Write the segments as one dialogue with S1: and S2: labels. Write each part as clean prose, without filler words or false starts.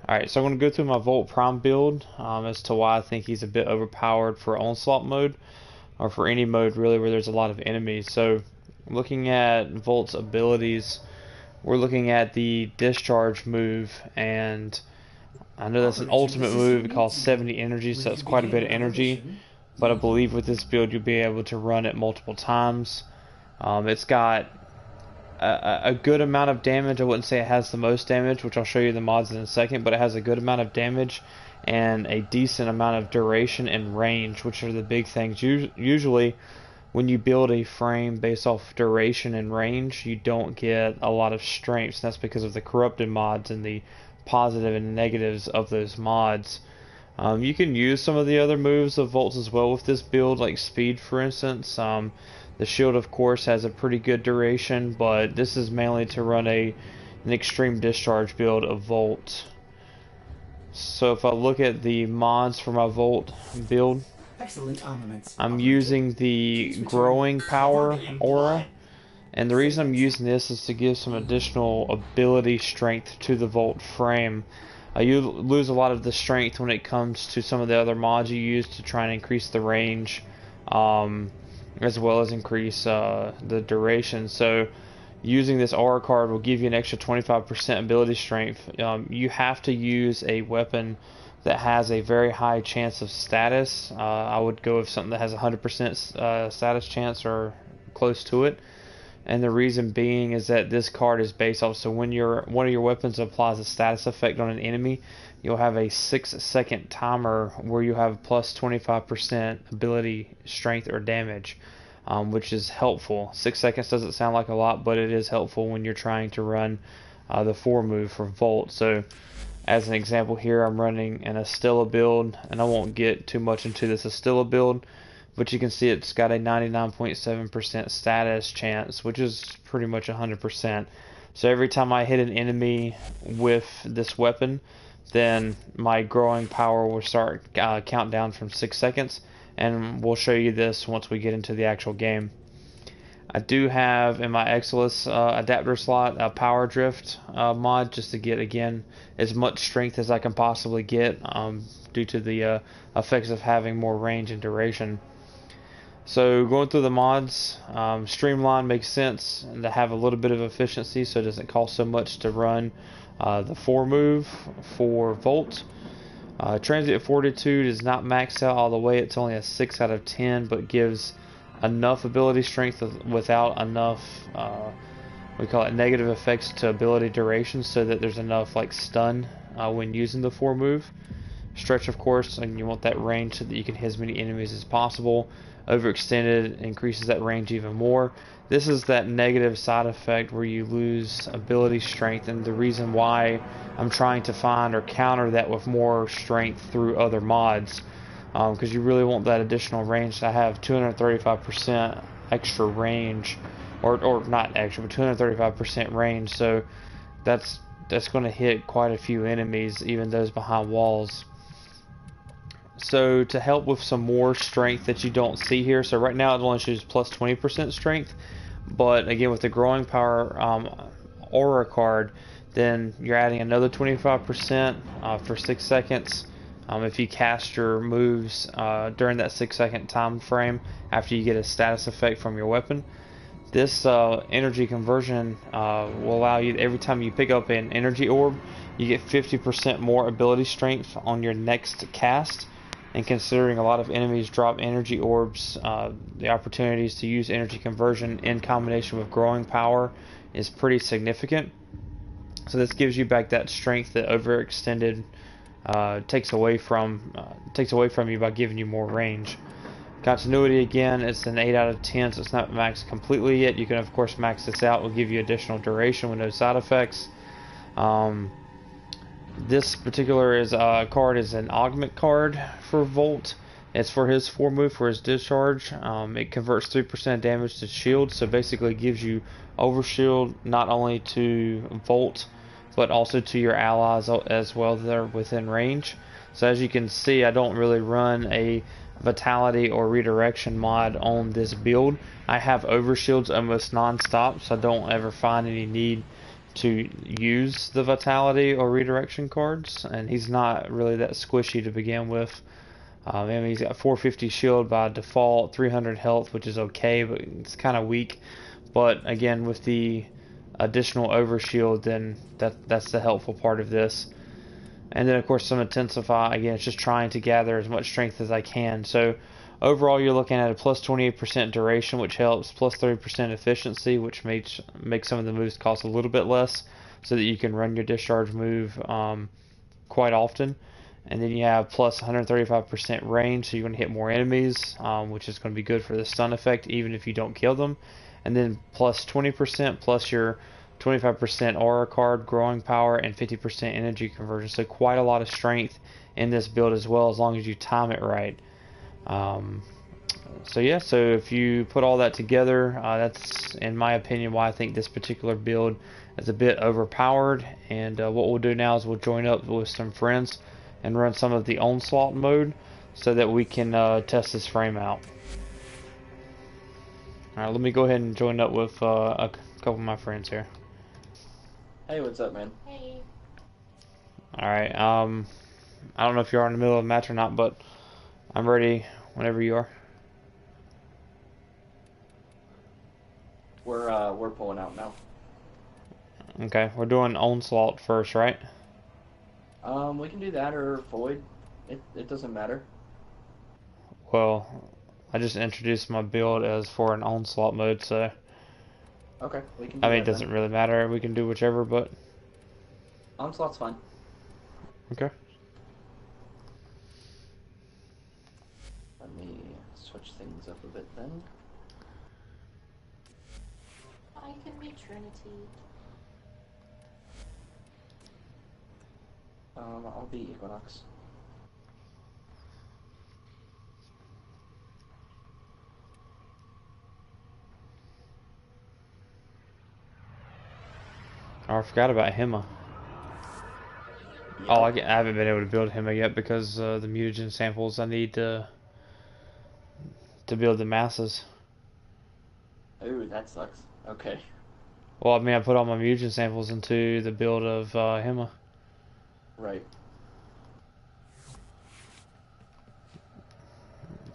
S1: Alright, so I'm going to go through my Volt Prime build as to why I think he's a bit overpowered for Onslaught mode, or for any mode really where there's a lot of enemies. So, looking at Volt's abilities, we're looking at the Discharge move, and I know that's an ultimate move. It costs 70 energy, so that's quite a bit of energy. But I believe with this build you'll be able to run it multiple times. It's got a good amount of damage. I wouldn't say it has the most damage, which I'll show you the mods in a second, but it has a good amount of damage and a decent amount of duration and range, which are the big things. Usually, when you build a frame based off duration and range, you don't get a lot of strengths. That's because of the corrupted mods and the positive and negatives of those mods. You can use some of the other moves of Volts as well with this build, like speed, for instance. The shield, of course, has a pretty good duration, but this is mainly to run an extreme discharge build of Volt. So if I look at the mods for my Volt build,
S2: excellent armaments.
S1: I'm using the growing power aura, and the reason I'm using this is to give some additional ability strength to the Volt frame. You lose a lot of the strength when it comes to some of the other mods you use to try and increase the range, as well as increase the duration. So using this aura card will give you an extra 25% ability strength. You have to use a weapon that has a very high chance of status. I would go with something that has 100% status chance or close to it. And the reason being is that this card is based off, so when one of your weapons applies a status effect on an enemy, you'll have a 6-second timer where you have plus 25% ability strength or damage, which is helpful. 6 seconds doesn't sound like a lot, but it is helpful when you're trying to run the 4 move for Volt. So as an example here, I'm running an Astilla build, and I won't get too much into this Astilla build, but you can see it's got a 99.7% status chance, which is pretty much 100%. So every time I hit an enemy with this weapon, then my growing power will start count down from 6 seconds, and we'll show you this once we get into the actual game. I do have in my Exilus adapter slot a power drift mod, just to get, again, as much strength as I can possibly get, due to the effects of having more range and duration. So going through the mods, Streamline makes sense to have a little bit of efficiency, so it doesn't cost so much to run the 4 move for Volt. Transient Fortitude is not maxed out all the way. It's only a 6 out of 10, but gives enough ability strength without enough, we call it negative effects to ability duration, so that there's enough like stun when using the 4 move. Stretch, of course, and you want that range so that you can hit as many enemies as possible. Overextended increases that range even more. This is that negative side effect where you lose ability strength, and the reason why I'm trying to find or counter that with more strength through other mods, because you really want that additional range. I have 235% extra range, or not extra, but 235% range, so that's going to hit quite a few enemies, even those behind walls. So to help with some more strength that you don't see here, so right now it only shows plus 20% strength, but again with the growing power aura card, then you're adding another 25% for 6 seconds if you cast your moves during that 6-second time frame after you get a status effect from your weapon. This energy conversion will allow you, every time you pick up an energy orb, you get 50% more ability strength on your next cast. And considering a lot of enemies drop energy orbs, the opportunities to use energy conversion in combination with growing power is pretty significant. So this gives you back that strength that overextended takes away from you by giving you more range. Continuity, again, it's an 8 out of 10, so it's not maxed completely yet. You can of course max this out. It will give you additional duration with no side effects. This particular card is an augment card for Volt. It's for his 4 move, for his discharge. It converts 3% damage to shield, so basically it gives you overshield not only to Volt, but also to your allies as well that are within range. So as you can see, I don't really run a vitality or redirection mod on this build. I have overshields almost non-stop, so I don't ever find any need to use the vitality or redirection cards, and he's not really that squishy to begin with. I mean, he's got 450 shield by default, 300 health, which is okay, but it's kind of weak. But again, with the additional overshield, then that's the helpful part of this. And then of course some intensify. Again, it's just trying to gather as much strength as I can. So overall, you're looking at a plus 28% duration, which helps, plus 30% efficiency, which makes some of the moves cost a little bit less, so that you can run your discharge move quite often. And then you have plus 135% range, so you're going to hit more enemies, which is going to be good for the stun effect, even if you don't kill them. And then plus 20% plus your 25% aura card, growing power, and 50% energy conversion. So quite a lot of strength in this build as well, as long as you time it right. So yeah, so if you put all that together, that's, in my opinion, why I think this particular build is a bit overpowered. And what we'll do now is we'll join up with some friends and run some of the Onslaught mode so that we can test this frame out. Alright, let me go ahead and join up with a couple of my friends here.
S2: Hey, what's up, man?
S3: Hey.
S1: Alright, I don't know if you're in the middle of a match or not, but I'm ready whenever you are.
S2: We're pulling out now.
S1: Okay, we're doing Onslaught first, right?
S2: We can do that or Void. It doesn't matter.
S1: Well, I just introduced my build as for an Onslaught mode, so
S2: Okay, we can do
S1: I mean, it
S2: that
S1: doesn't
S2: then.
S1: really matter. We can do whichever, but
S2: Onslaught's fine.
S1: okay.
S2: Let me switch things up a bit then.
S3: I can be Trinity.
S2: I'll be Equinox.
S1: Oh, I forgot about Hema.
S2: Yep.
S1: Oh, I haven't been able to build Hema yet because the mutagen samples I need to build the masses.
S2: Ooh, that sucks. Okay.
S1: Well, I mean, I put all my mutagen samples into the build of Hema.
S2: Right.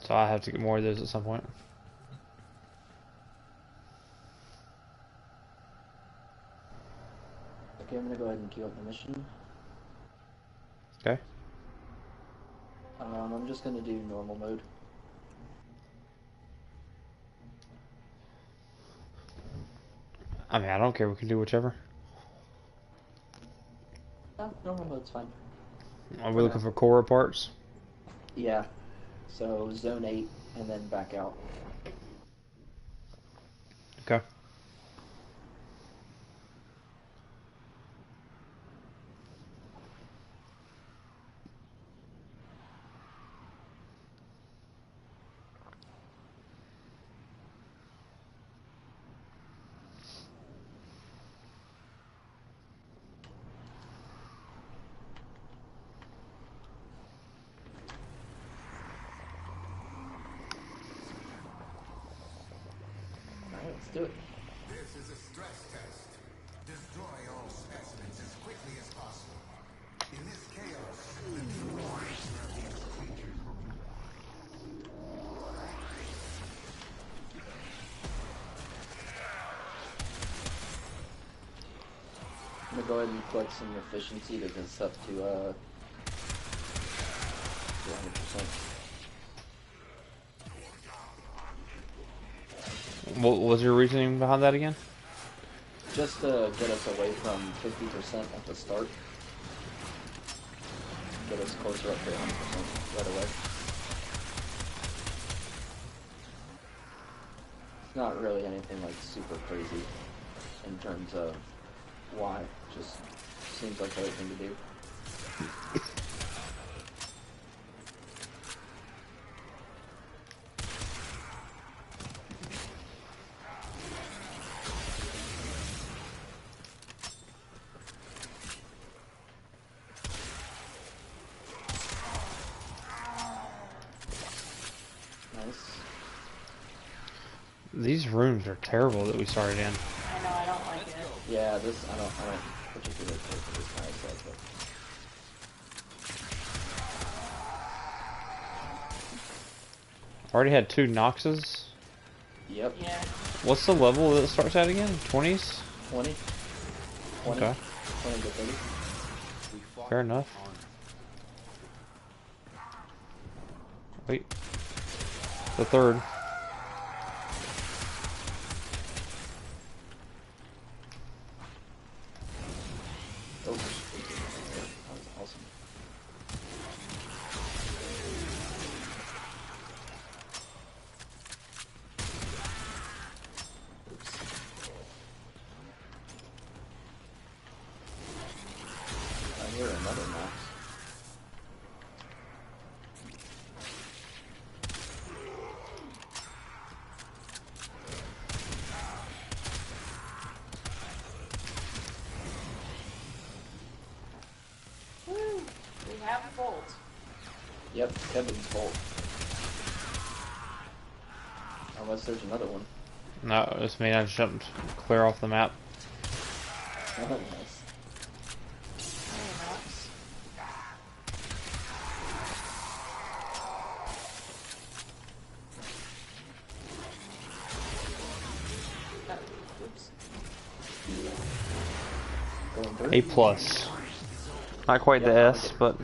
S1: So I have to get more of those at some point.
S2: Okay, I'm gonna go ahead and queue up the mission.
S1: Okay.
S2: I'm just gonna do normal mode.
S1: I mean, I don't care. We can do whichever.
S2: No, normal mode's fine.
S1: Are we looking for core parts?
S2: Yeah. So zone 8 and then back out.
S1: Okay.
S2: Alright, let's do it.
S4: This is a stress test. Destroy all specimens as quickly as possible. In this chaos, the true creature of these creatures will be.
S2: I'm gonna go ahead and flex some efficiency to this up to 100%.
S1: What was your reasoning behind that again?
S2: Just to get us away from 50% at the start. Get us closer up to 100% right away. It's not really anything like super crazy in terms of why. Just seems like the right thing to do. Nice.
S1: These rooms are terrible that we started in.
S3: I know, I don't like it.
S2: Yeah, this I don't particularly care for this kind of stuff, but
S1: Already had 2 Noxes.
S2: yep.
S3: Yeah.
S1: What's the level that it starts at again? 20s?
S2: 20. 20.
S1: Okay.
S2: 20 to 30.
S4: We fought
S1: Fair enough.
S4: with honor.
S1: Wait. The 3rd.
S2: Oh, that was awesome. Oops. I hear another Nox.
S3: Woo! We have a bolt.
S2: Yep, Kevin's fault. Unless there's another one.
S1: No, it's me. I jumped clear off the map.
S2: Oh, nice.
S3: Hey, Nox. Oops.
S2: Going through?
S1: A plus. Not quite the
S2: Yeah,
S1: S, but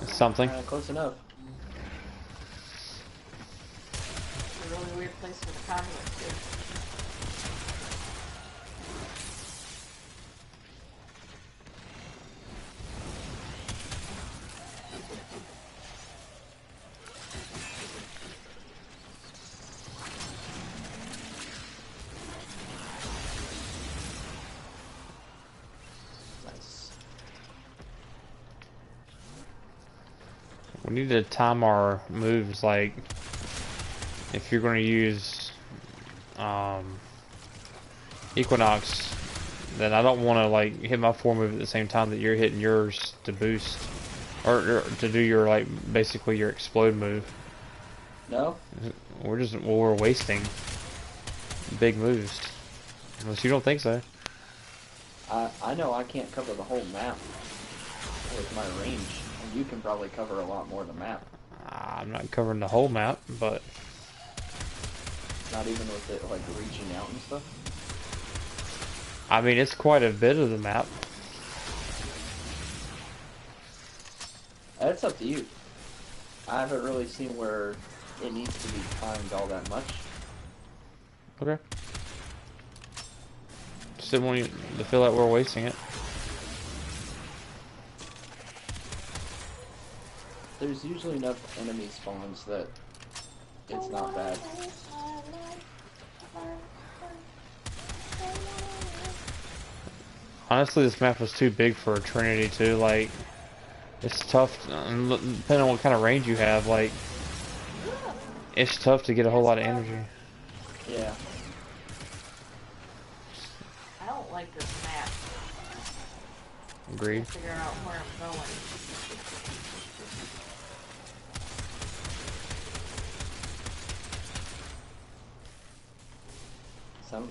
S1: it's something.
S2: Close enough.
S3: It's a really weird place for the conduit, too.
S2: Nice.
S1: We need to time our moves, like if you're going to use Equinox, then I don't want to like hit my 4 move at the same time that you're hitting yours to boost or to do your like basically your explode move.
S2: No?
S1: We're wasting big moves unless you don't think so.
S2: I know I can't cover the whole map with my range, and you can probably cover a lot more of the map.
S1: I'm not covering the whole map, but
S2: Not even with it like reaching out and stuff.
S1: I mean it's quite a bit of the map.
S2: It's up to you. I haven't really seen where it needs to be timed all that much.
S1: Okay. Just didn't want you to feel like we're wasting it.
S2: There's usually enough enemy spawns that it's not bad.
S1: Honestly, this map was too big for a Trinity too. Like, it's tough, depending on what kind of range you have. Like, it's tough to get a whole lot of energy.
S2: Yeah.
S3: I don't like this map.
S1: Agreed.
S3: Figure out where I'm going.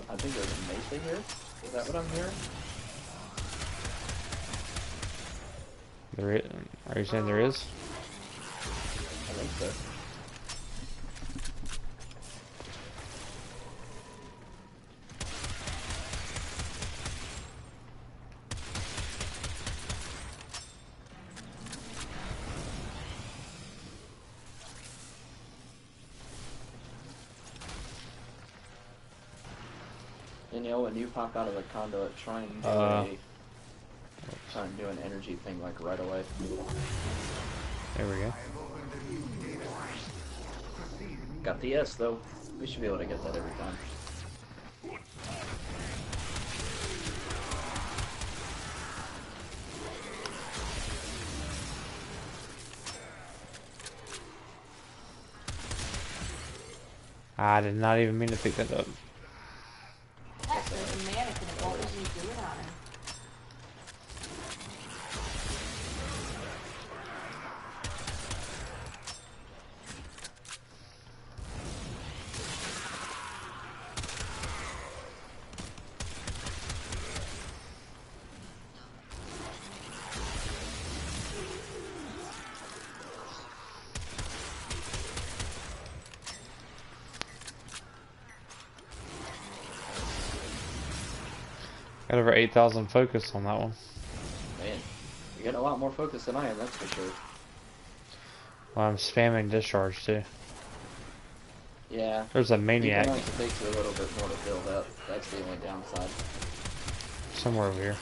S2: I think there's a Mesa here. Is that what I'm hearing?
S1: There is, are you saying there is?
S2: I think so. And you know, when you pop out of the conduit, try and do an energy thing like right away.
S1: There we go.
S2: Got the S though. We should be able to get that every time.
S1: I did not even mean to pick that up.
S3: Heck, there's a mannequin. What was he doing on him?
S1: Got over 8,000 focus on that one.
S2: Man, you're getting a lot more focus than I am, that's for sure.
S1: Well, I'm spamming discharge too.
S2: Yeah.
S1: There's a maniac
S2: Equinox takes a little bit more to build up. That's the only downside.
S1: somewhere over here.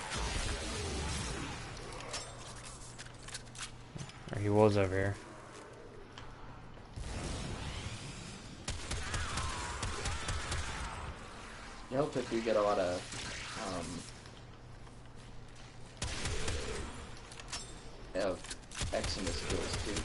S1: Or he was over here.
S2: It helps if you get a lot of Equinox skills too.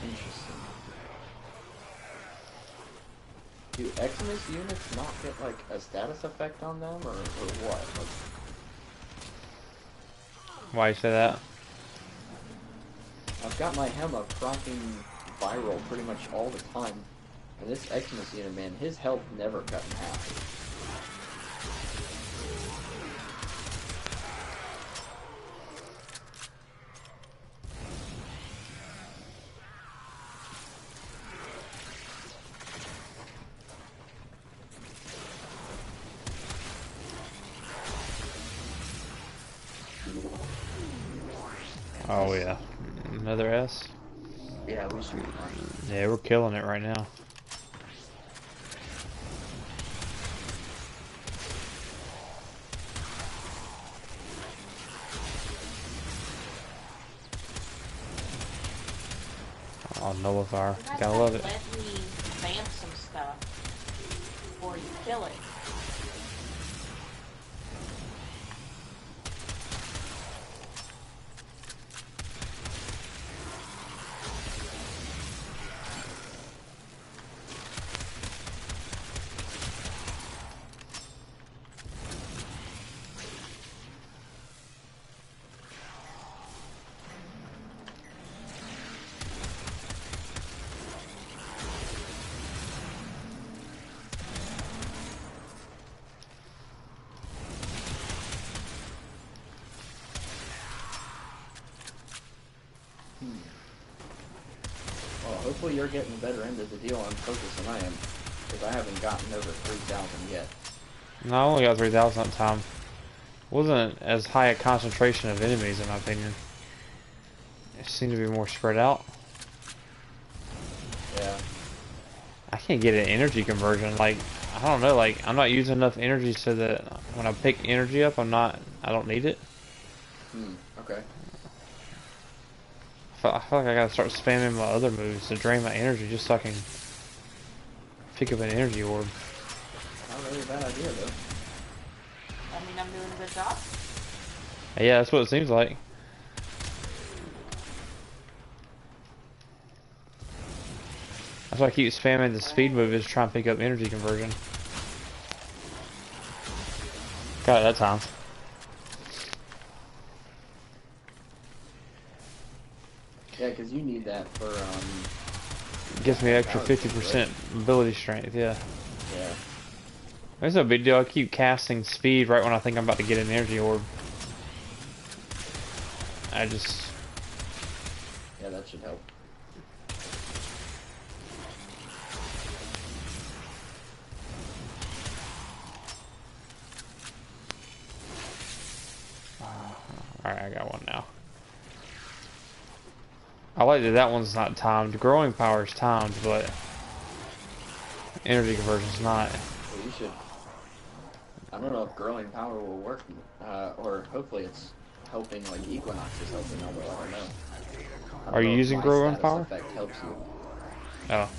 S2: Interesting. Do Equinox units not get like a status effect on them, or what? Like,
S1: Why you say that?
S2: I've got my Hema proccing viral pretty much all the time, and this Equinox unit, man, his health never cut in half.
S1: Oh yeah. Another S?
S2: Yeah, we should.
S1: Yeah, we're killing it right now. Oh, nullifier.
S3: You guys
S1: Gotta love it.
S3: Let me vamp some stuff before you kill it.
S2: Well, hopefully you're getting the better end of the deal on focus than I am, because I haven't gotten over 3,000 yet.
S1: No, I only got 3,000 that time. Wasn't as high a concentration of enemies in my opinion. It seemed to be more spread out.
S2: Yeah.
S1: I can't get an energy conversion. Like, I don't know, like, I'm not using enough energy so that when I pick energy up, I don't need it.
S2: Okay.
S1: I feel like I gotta start spamming my other moves to drain my energy just so I can pick up an energy orb.
S2: Not really a bad idea, though.
S3: I mean, I'm doing a good job.
S1: Yeah, that's what it seems like. That's why I keep spamming the speed move is trying to pick up energy conversion. Got it that time.
S2: Yeah, because you need that for,
S1: It gives me extra 50% ability strength, yeah.
S2: Yeah.
S1: That's no big deal. I keep casting speed right when I think I'm about to get an energy orb. I just...
S2: Yeah, that should help.
S1: Alright, I got one now. I like that that one's not timed. Growing power is timed, but energy conversion's not.
S2: Well, you should. I don't know if growing power will work, or hopefully it's helping, like Equinox is helping, although I don't know. I don't
S1: Are you
S2: know if
S1: using
S2: my
S1: growing
S2: status
S1: power?
S2: effect helps you.
S1: Oh.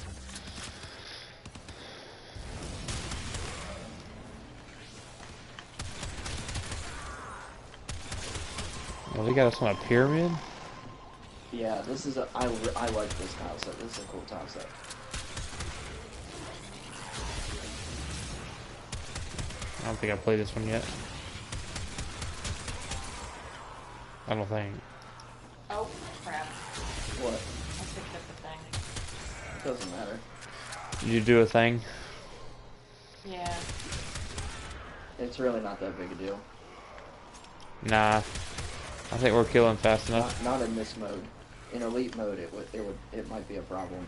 S1: Well, they got us on a pyramid?
S2: Yeah, this is I like this tile set. This is a cool tile set.
S1: I don't think I played this one yet. I don't think.
S3: Oh, crap.
S2: What?
S3: I picked up the thing.
S2: It doesn't matter.
S1: Did you do a thing?
S3: Yeah.
S2: It's really not that big a deal.
S1: Nah. I think we're killing fast enough.
S2: Not in this mode. In elite mode, it might be a problem.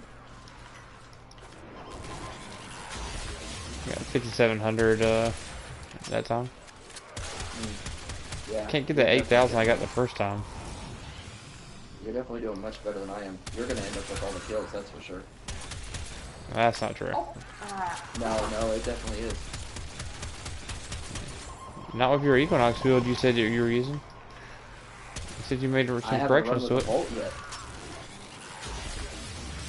S1: We got 5,700 that time.
S2: Yeah.
S1: Can't get the 8,000 I got the first time.
S2: You're definitely doing much better than I am. You're gonna end up with all the kills, that's for sure.
S1: That's not true.
S3: Oh, ah.
S2: No, it definitely is.
S1: Not with your Equinox build you said you were using. You said you made some
S2: I haven't
S1: corrections
S2: run
S1: to
S2: with
S1: it.
S2: the Volt yet.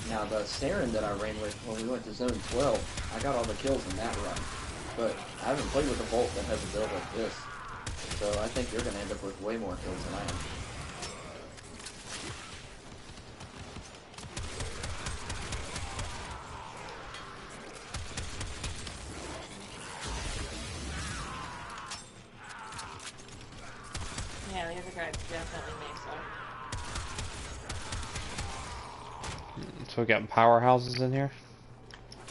S2: Now the Saren that I ran with when we went to Zone 12, I got all the kills in that run. But I haven't played with a Volt that has a build like this. So I think you're gonna end up with way more kills than I am.
S3: Yeah, the other guy's definitely Mesa.
S1: So we got powerhouses in here.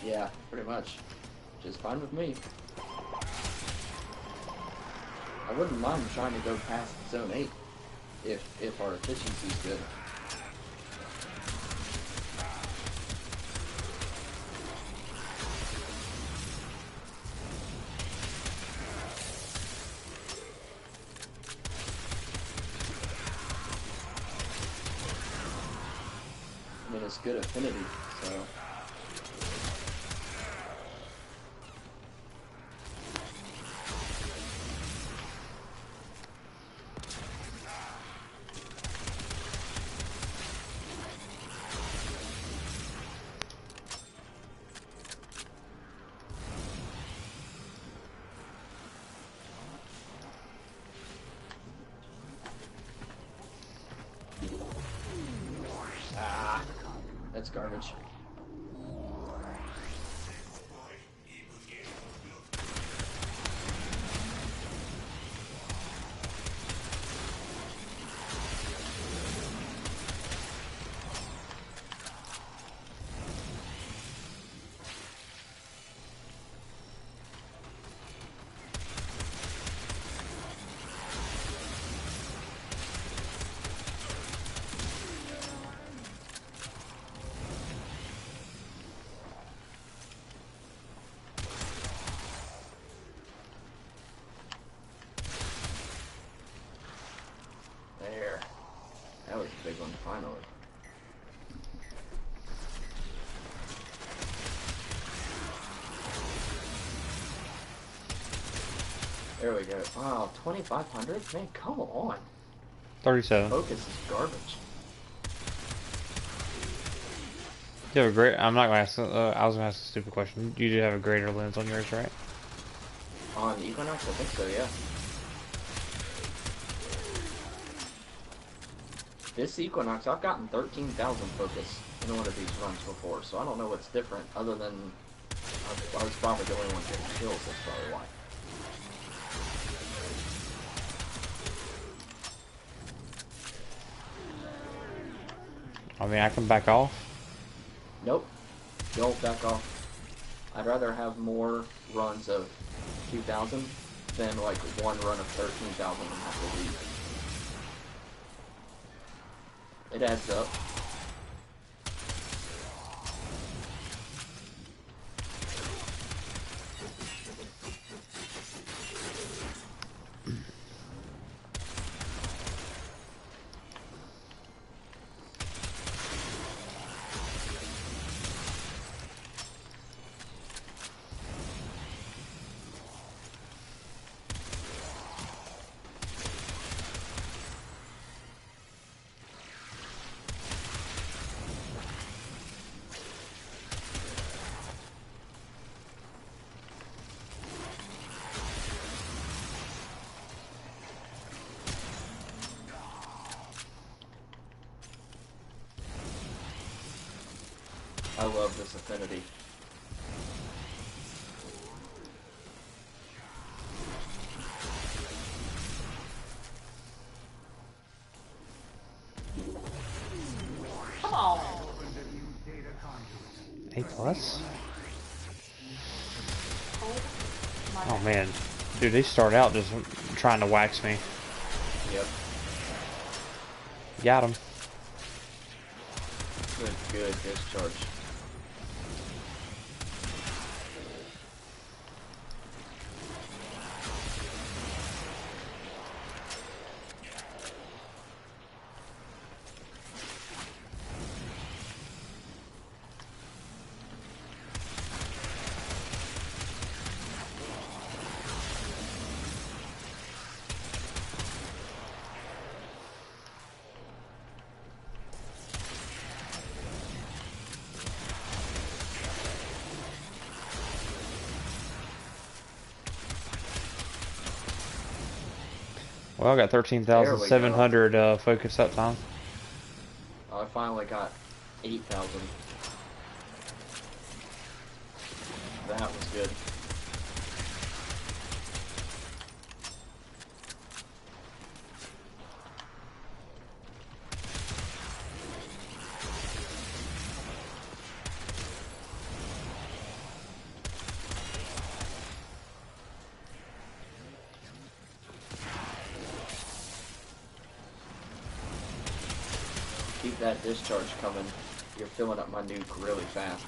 S2: Yeah, pretty much. Which is fine with me. I wouldn't mind trying to go past Zone 8 if our efficiency's good. I mean, it's good affinity, so... Ah, that's garbage. There. That was a big one, finally. There we go. Wow, 2,500? Man, come on.
S1: 37.
S2: Focus is garbage.
S1: You have a great. I'm not gonna ask. I was gonna ask a stupid question. You do have a greater lens on yours, right?
S2: On Equinox? I think so, yeah. This Equinox, I've gotten 13,000 focus in one of these runs before, so I don't know what's different other than I was probably the only one getting kills, that's probably why.
S1: I mean, I can back off.
S2: Nope. Don't back off. I'd rather have more runs of 2,000 than like one run of 13,000 and have to leave. It adds up. love this affinity.
S3: Come on.
S1: A plus?
S3: My
S1: Oh
S3: bad.
S1: man. Dude, they start out just trying to wax me.
S2: Yep.
S1: Got him.
S2: Good discharge.
S1: Well, I got
S2: There we
S1: 13,700 focus that time.
S2: I finally got 8,000. That was good. Keep that discharge coming. You're filling up my nuke really fast.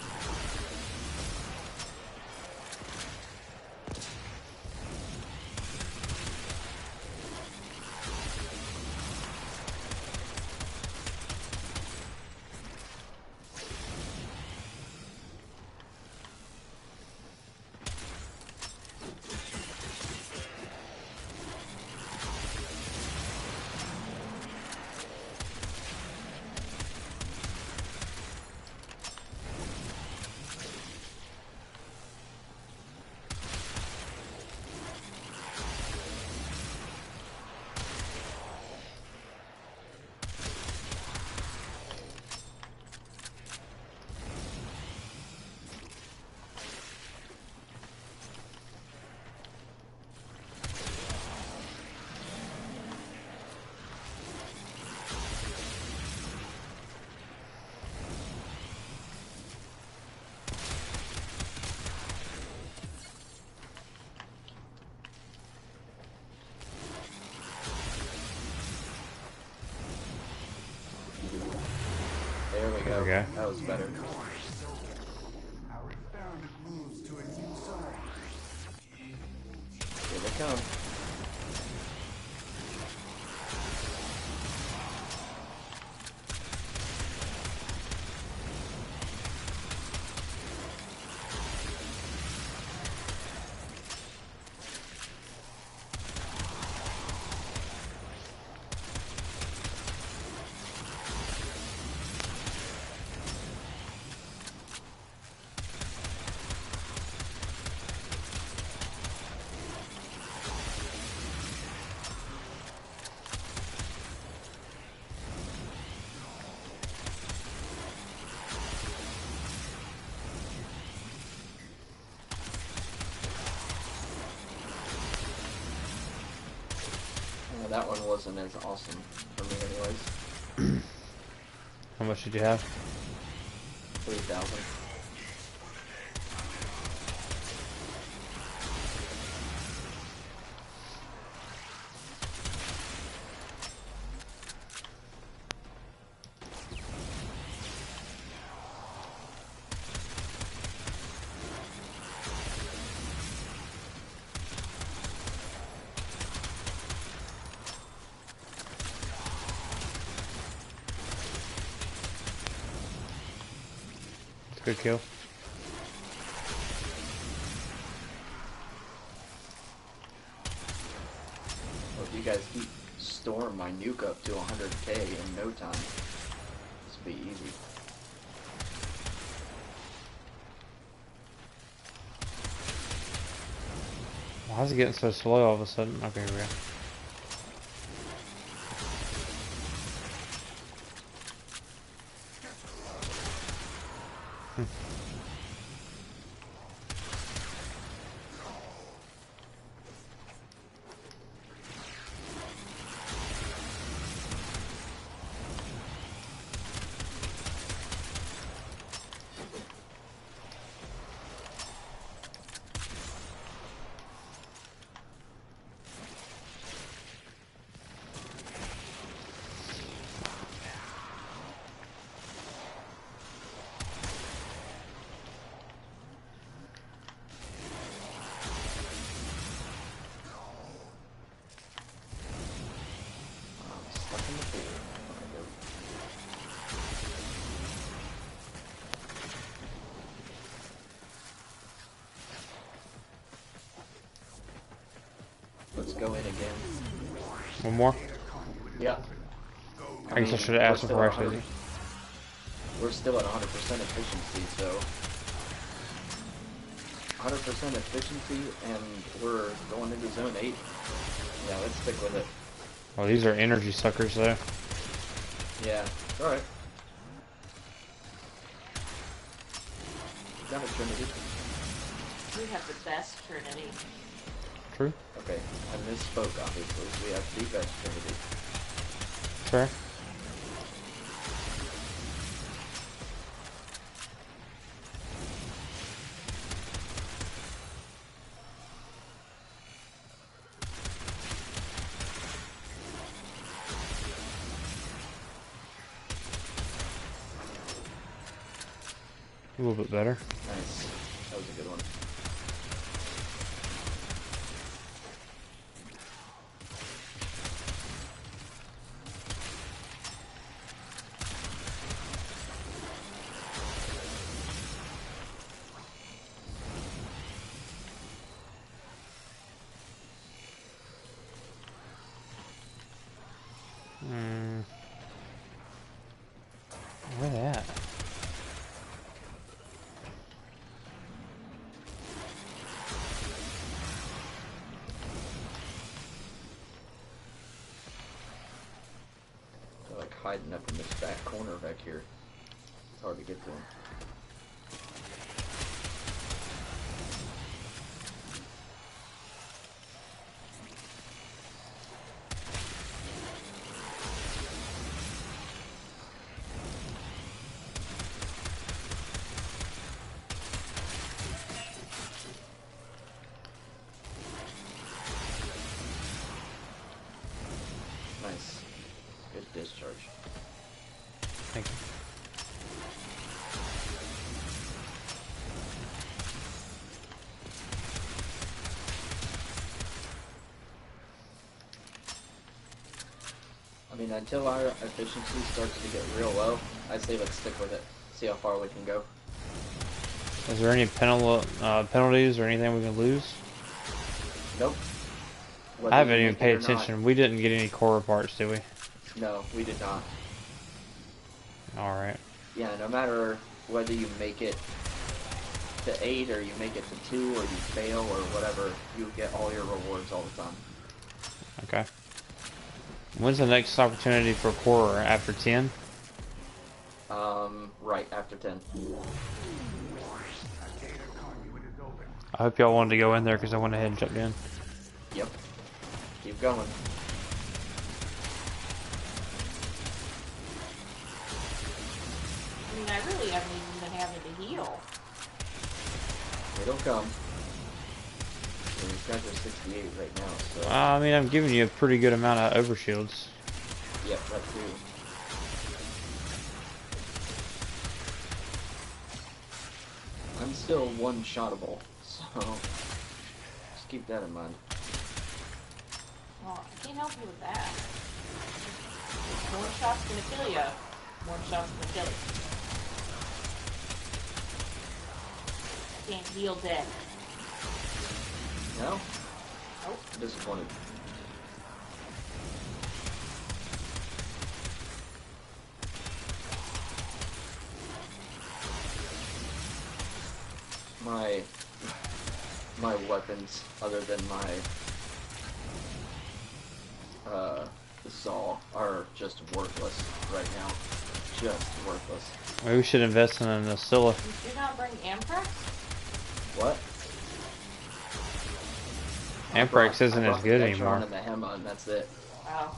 S2: There we go.
S1: we go.
S2: That was better.
S4: Our experiment moves to a new zone.
S2: Here they come. That one wasn't as awesome for me anyways.
S1: How much did you have?
S2: 3,000.
S1: Good kill.
S2: Hope you guys keep storing my nuke up to 100k in no time. This will be easy.
S1: Why is it getting so slow all of a sudden? Okay, here we go.
S2: Let's go in again.
S1: One more?
S2: Yeah.
S1: I guess I should have asked before I said it.
S2: We're still at 100% efficiency, so 100% efficiency, and we're going into zone 8. Yeah, let's stick with it.
S1: Well, these are energy suckers, though.
S2: Yeah, it's alright. Got it, Trinity.
S3: We have the best Trinity.
S1: True.
S2: Okay, I misspoke, obviously. We have the best Trinity.
S1: Fair. A little bit better.
S2: Nice. That was a good one.
S1: Where they at?
S2: They're like hiding up in this back corner back here. It's hard to get to them. Nice. Good discharge.
S1: Thank you.
S2: I mean, until our efficiency starts to get real low, I say let's stick with it. See how far we can go.
S1: Is there any penalties or anything we can lose?
S2: Nope.
S1: I haven't even
S2: make it
S1: paid
S2: or not.
S1: attention. We didn't get any core parts, did we?
S2: No, we did not.
S1: Alright.
S2: Yeah, no matter whether you make it to 8 or you make it to 2 or you fail or whatever, you get all your rewards all the time.
S1: Okay. When's the next opportunity for core? After 10?
S2: Right after 10.
S1: I hope y'all wanted to go in there because I went ahead and jumped in.
S2: Yep. Keep going.
S3: I mean, I really haven't even been having to heal.
S2: It'll come. And these guys are 68 right now, so...
S1: I mean, I'm giving you a pretty good amount of overshields.
S2: Yep, that too. I'm still one-shottable, so... Just keep that in mind.
S3: Well, I can't help you with that. One shot's gonna kill you. One shot's gonna kill you. Can't heal dead.
S2: No?
S3: Nope.
S2: I'm disappointed. My weapons, other than my saw, are just worthless right now. Just worthless.
S1: Maybe we should invest in an Asilla.
S3: Did you not bring Amprex?
S2: What?
S1: Amprex isn't as good anymore.
S2: And the Hema, and that's it.
S3: Oh.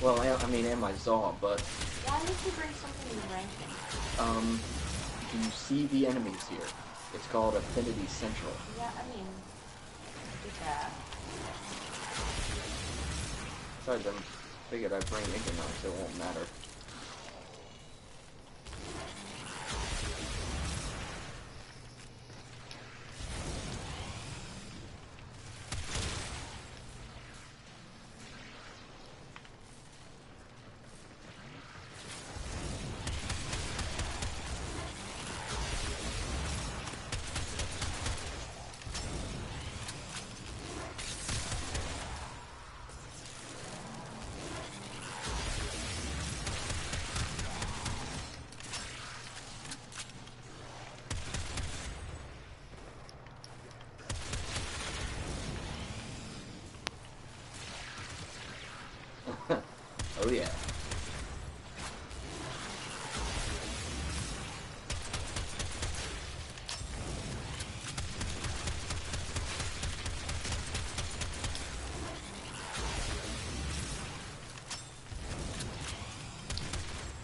S2: Well, I mean, and my Zaw, but
S3: Why did you bring something in ranking?
S2: do you see the enemies here? It's called Affinity Central.
S3: Yeah, I mean, did that.
S2: Besides, I figured I'd bring Equinox, it won't matter. Oh yeah.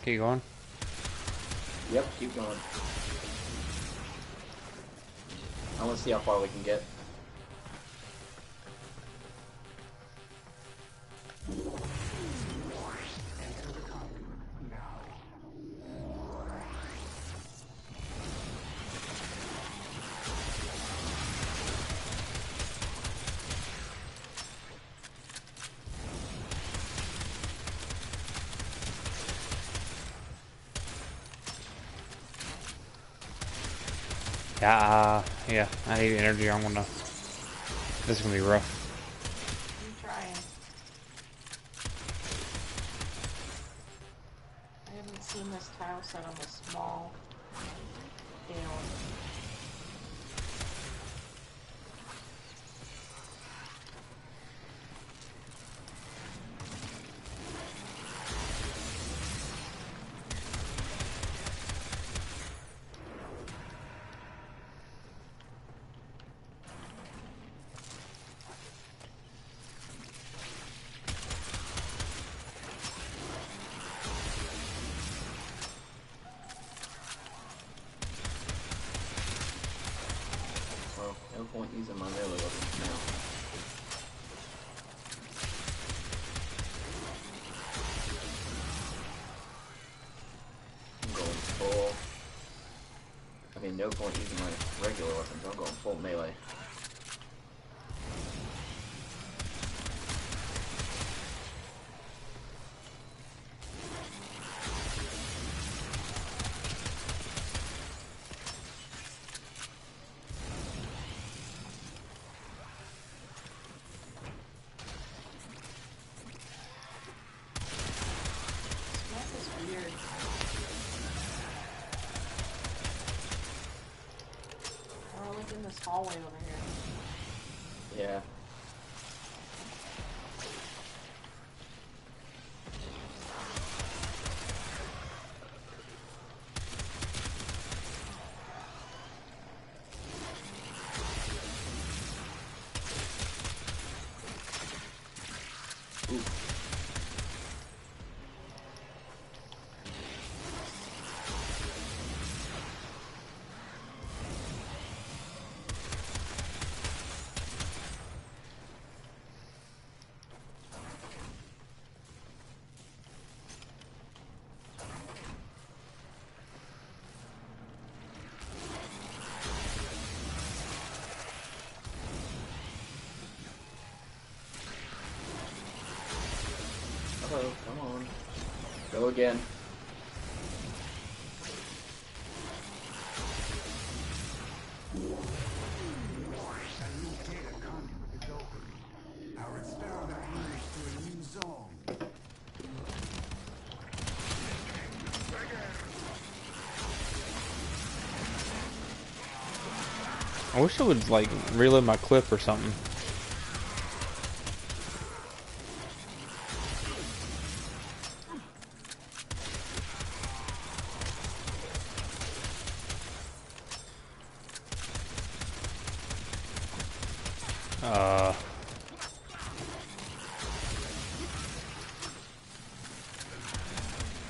S1: Keep going.
S2: Yep, keep going. I want to see how far we can get.
S1: Yeah, I need energy. I'm gonna. This is gonna be rough.
S3: I'm trying. I haven't seen this tile set on the small scale.
S2: Well, no point using my melee weapons now. I'm going full. I mean, no point using my regular weapons. I'm going full melee.
S3: This map is weird. We're like in this hallway over here.
S2: Yeah. Ooh. Uh-oh, come on. Go again.
S4: A new data conduit is open. Our experiment moves to a new zone.
S1: I wish I would like reload my clip or something.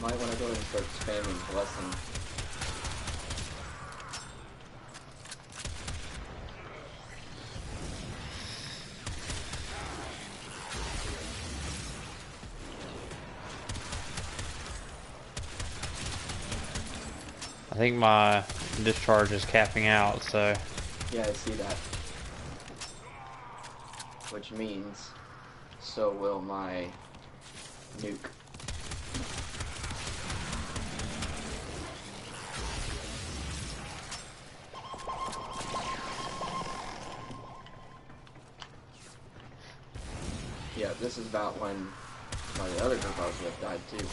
S2: Might want to go ahead and start spamming blessing.
S1: I think my discharge is capping out, so
S2: Yeah, I see that. Which means, so will my nuke. Yeah, this is about when my other group I was with died too.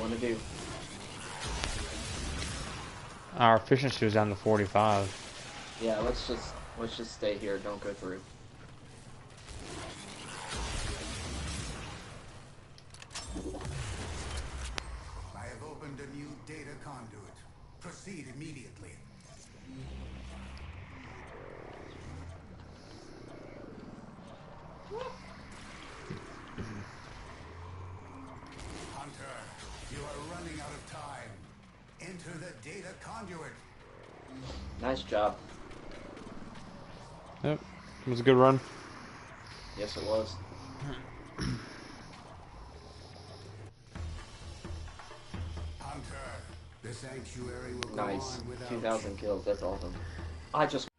S2: want to do?
S1: Our efficiency was down to 45.
S2: Yeah, let's just stay here. Don't go through.
S4: I have opened a new data conduit. Proceed immediately. Hunter, you are running out of time. Enter the data conduit.
S2: Nice job.
S1: Yep, it was a good run.
S2: Yes, it was.
S4: Hunter, the sanctuary will go
S2: Nice.
S4: on without
S2: 2,000 kills. That's awesome. I just